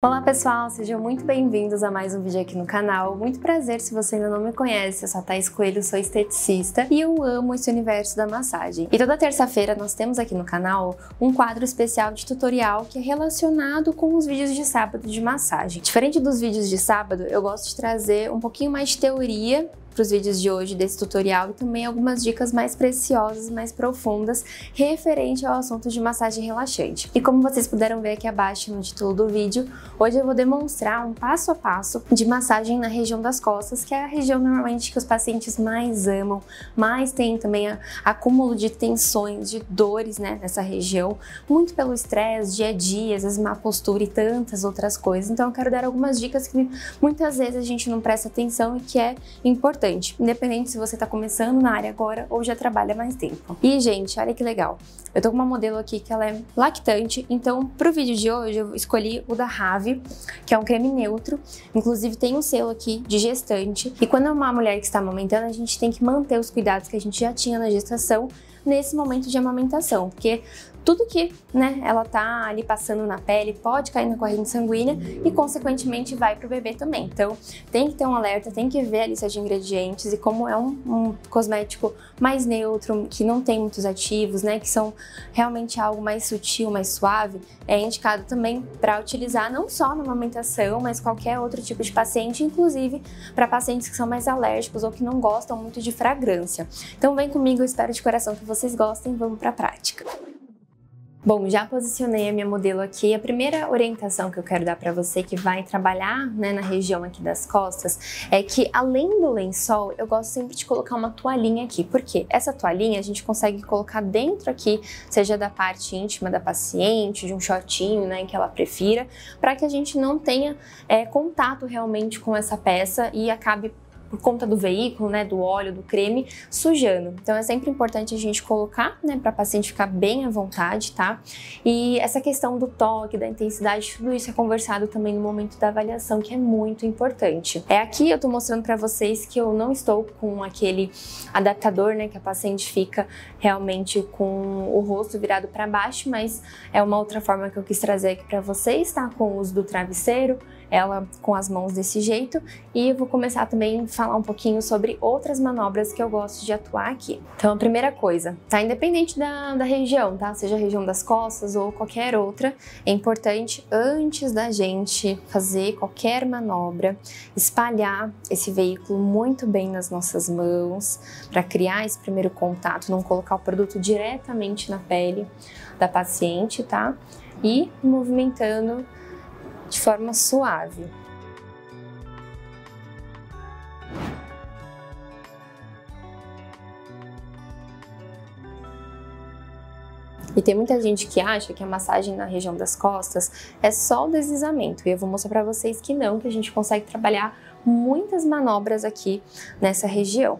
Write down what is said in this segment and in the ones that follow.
Olá pessoal, sejam muito bem-vindos a mais um vídeo aqui no canal. Muito prazer, se você ainda não me conhece, eu sou a Thaís Coelho, sou esteticista e eu amo esse universo da massagem. E toda terça-feira nós temos aqui no canal um quadro especial de tutorial que é relacionado com os vídeos de sábado de massagem. Diferente dos vídeos de sábado, eu gosto de trazer um pouquinho mais de teoria para os vídeos de hoje desse tutorial e também algumas dicas mais preciosas e mais profundas referente ao assunto de massagem relaxante. E como vocês puderam ver aqui abaixo no título do vídeo, hoje eu vou demonstrar um passo a passo de massagem na região das costas, que é a região normalmente que os pacientes mais amam, mais tem também acúmulo de tensões, de dores, né, nessa região, muito pelo estresse, dia a dia, às vezes má postura e tantas outras coisas. Então eu quero dar algumas dicas que muitas vezes a gente não presta atenção e que é importante, independente se você está começando na área agora ou já trabalha há mais tempo. E gente, olha que legal, eu tô com uma modelo aqui que ela é lactante, então pro vídeo de hoje eu escolhi o da Rave, que é um creme neutro, inclusive tem um selo aqui de gestante, e quando é uma mulher que está amamentando, a gente tem que manter os cuidados que a gente já tinha na gestação nesse momento de amamentação, porque tudo que, né, ela tá ali passando na pele pode cair na corrente sanguínea e consequentemente vai pro bebê também. Então tem que ter um alerta, tem que ver a lista de ingredientes, e como é um cosmético mais neutro, que não tem muitos ativos, né, que são realmente algo mais sutil, mais suave, é indicado também para utilizar não só na amamentação, mas qualquer outro tipo de paciente, inclusive para pacientes que são mais alérgicos ou que não gostam muito de fragrância. Então vem comigo, eu espero de coração que vocês gostem, vamos para a prática. Bom, já posicionei a minha modelo aqui. A primeira orientação que eu quero dar para você que vai trabalhar, né, na região aqui das costas é que, além do lençol, eu gosto sempre de colocar uma toalhinha aqui. Por quê? Essa toalhinha a gente consegue colocar dentro aqui, seja da parte íntima da paciente, de um shortinho, né, que ela prefira, para que a gente não tenha contato realmente com essa peça e acabe, por conta do veículo, né, do óleo, do creme, sujando. Então é sempre importante a gente colocar, né, para a paciente ficar bem à vontade, tá? E essa questão do toque, da intensidade, tudo isso é conversado também no momento da avaliação, que é muito importante. Aqui eu tô mostrando para vocês que eu não estou com aquele adaptador, né, que a paciente fica realmente com o rosto virado para baixo, mas é uma outra forma que eu quis trazer aqui para vocês, tá? Com o uso do travesseiro, ela com as mãos desse jeito, e eu vou começar também a falar um pouquinho sobre outras manobras que eu gosto de atuar aqui. Então a primeira coisa, tá? Independente da região, tá? Seja a região das costas ou qualquer outra, é importante, antes da gente fazer qualquer manobra, espalhar esse veículo muito bem nas nossas mãos, para criar esse primeiro contato, não colocar o produto diretamente na pele da paciente, tá? E movimentando de forma suave. E tem muita gente que acha que a massagem na região das costas é só o deslizamento, e eu vou mostrar para vocês que não, que a gente consegue trabalhar muitas manobras aqui nessa região.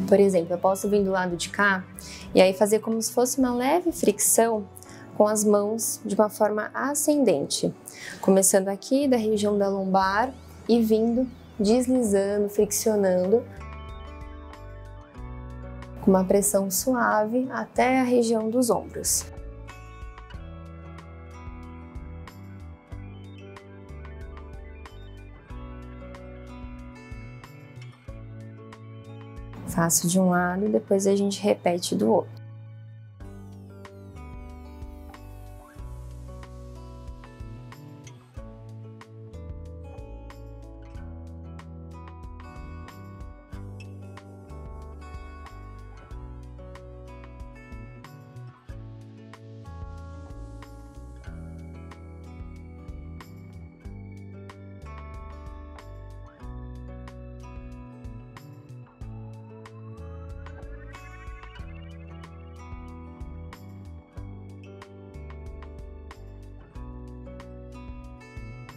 Por exemplo, eu posso vir do lado de cá e aí fazer como se fosse uma leve fricção com as mãos de uma forma ascendente, começando aqui da região da lombar e vindo, deslizando, friccionando, com uma pressão suave até a região dos ombros. Faço de um lado e depois a gente repete do outro.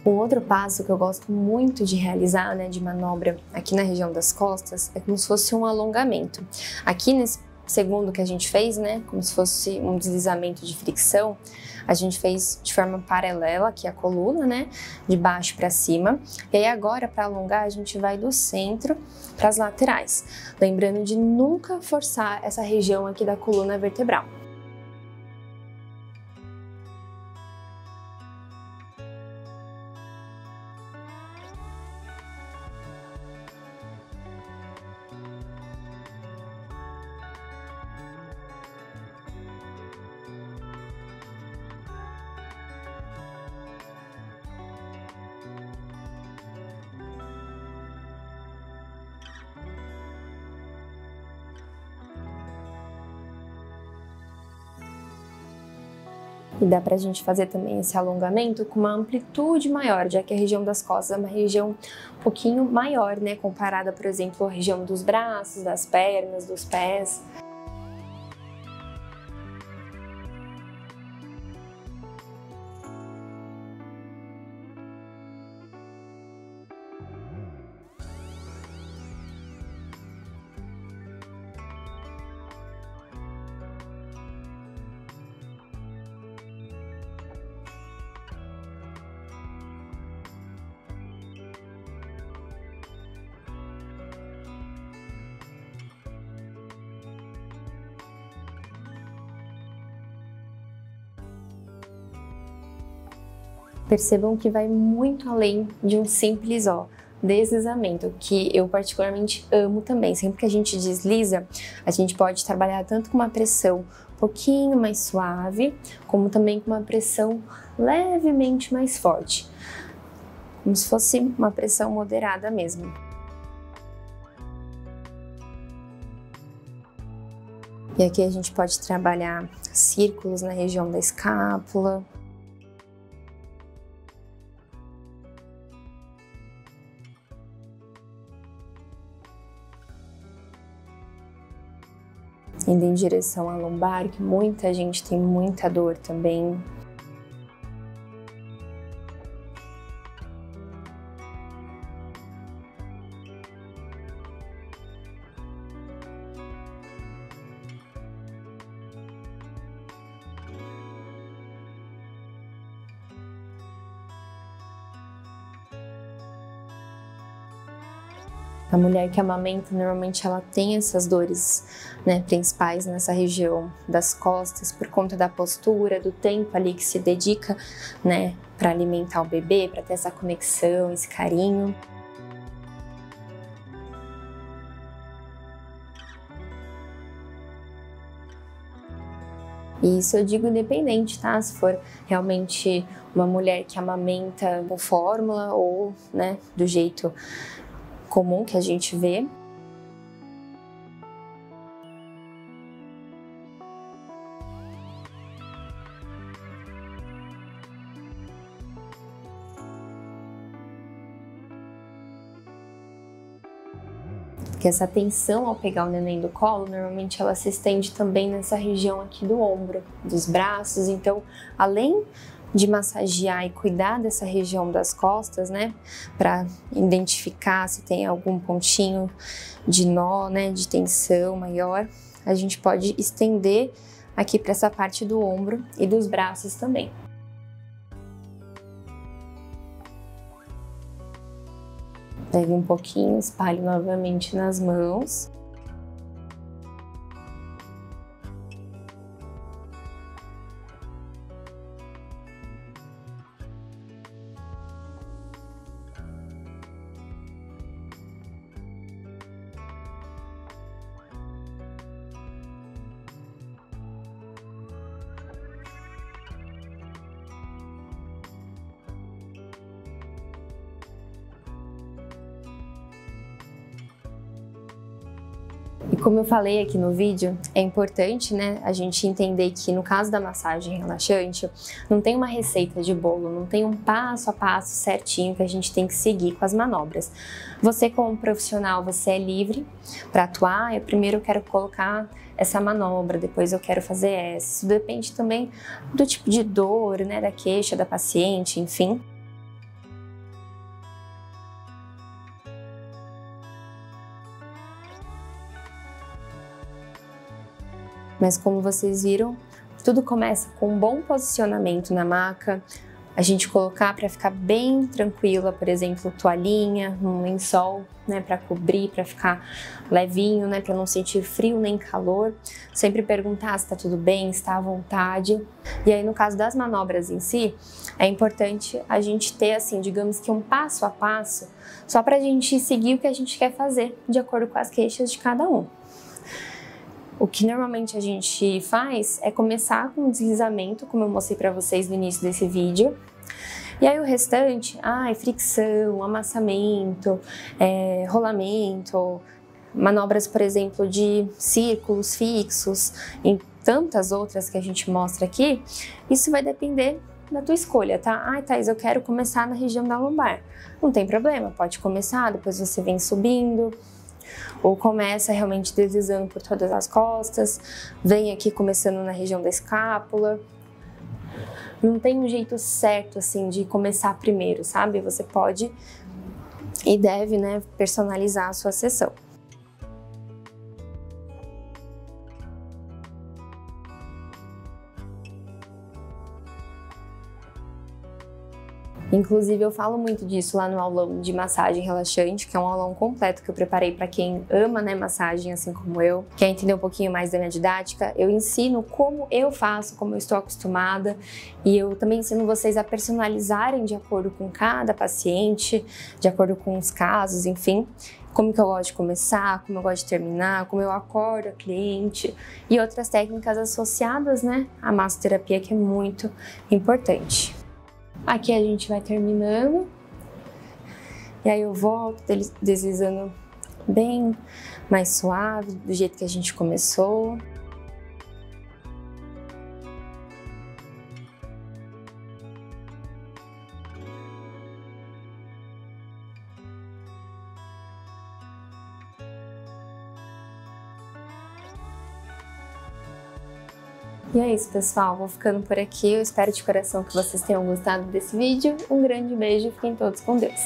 Um outro passo que eu gosto muito de realizar, né, de manobra aqui na região das costas, é como se fosse um alongamento. Aqui segundo que a gente fez, né, como se fosse um deslizamento de fricção, a gente fez de forma paralela aqui a coluna, né, de baixo para cima. E aí agora, para alongar, a gente vai do centro para as laterais. Lembrando de nunca forçar essa região aqui da coluna vertebral. E dá pra gente fazer também esse alongamento com uma amplitude maior, já que a região das costas é uma região um pouquinho maior, né? Comparada, por exemplo, à região dos braços, das pernas, dos pés. Percebam que vai muito além de um simples, deslizamento, que eu particularmente amo também. Sempre que a gente desliza, a gente pode trabalhar tanto com uma pressão um pouquinho mais suave, como também com uma pressão levemente mais forte, como se fosse uma pressão moderada mesmo. E aqui a gente pode trabalhar círculos na região da escápula. Indo em direção à lombar, que muita gente tem muita dor também. A mulher que amamenta, normalmente ela tem essas dores, né, principais nessa região das costas, por conta da postura, do tempo ali que se dedica, né, para alimentar o bebê, para ter essa conexão, esse carinho. E isso eu digo independente, tá? Se for realmente uma mulher que amamenta com fórmula ou, né, do jeito comum que a gente vê. Porque essa tensão ao pegar o neném do colo, normalmente ela se estende também nessa região aqui do ombro, dos braços. Então, além de massagear e cuidar dessa região das costas, né, para identificar se tem algum pontinho de nó, né, de tensão maior, a gente pode estender aqui para essa parte do ombro e dos braços também. Pega um pouquinho, espalhe novamente nas mãos. E como eu falei aqui no vídeo, é importante, né, a gente entender que no caso da massagem relaxante, não tem uma receita de bolo, não tem um passo a passo certinho que a gente tem que seguir com as manobras. Você como profissional, você é livre para atuar. Eu primeiro quero colocar essa manobra, depois eu quero fazer essa. Isso depende também do tipo de dor, né, da queixa da paciente, enfim. Mas como vocês viram, tudo começa com um bom posicionamento na maca, a gente colocar para ficar bem tranquila, por exemplo, toalhinha, um lençol, né, para cobrir, para ficar levinho, né, para não sentir frio nem calor. Sempre perguntar se está tudo bem, se está à vontade. E aí, no caso das manobras em si, é importante a gente ter, assim, digamos que um passo a passo, só para a gente seguir o que a gente quer fazer, de acordo com as queixas de cada um. O que normalmente a gente faz é começar com um deslizamento, como eu mostrei para vocês no início desse vídeo. E aí o restante, fricção, amassamento, rolamento, manobras, por exemplo, de círculos fixos, e tantas outras que a gente mostra aqui, isso vai depender da tua escolha, tá? Ai, Thaís, eu quero começar na região da lombar. Não tem problema, pode começar, depois você vem subindo. Ou começa realmente deslizando por todas as costas, vem aqui começando na região da escápula. Não tem um jeito certo, assim, de começar primeiro, sabe? Você pode e deve, né, personalizar a sua sessão. Inclusive, eu falo muito disso lá no aulão de massagem relaxante, que é um aulão completo que eu preparei para quem ama, né, massagem, assim como eu. Quer entender um pouquinho mais da minha didática? Eu ensino como eu faço, como eu estou acostumada, e eu também ensino vocês a personalizarem de acordo com cada paciente, de acordo com os casos, enfim. Como que eu gosto de começar, como eu gosto de terminar, como eu acordo a cliente e outras técnicas associadas, né, à massoterapia, que é muito importante. Aqui a gente vai terminando, e aí eu volto deslizando bem mais suave, do jeito que a gente começou. E é isso, pessoal. Vou ficando por aqui. Eu espero de coração que vocês tenham gostado desse vídeo. Um grande beijo e fiquem todos com Deus.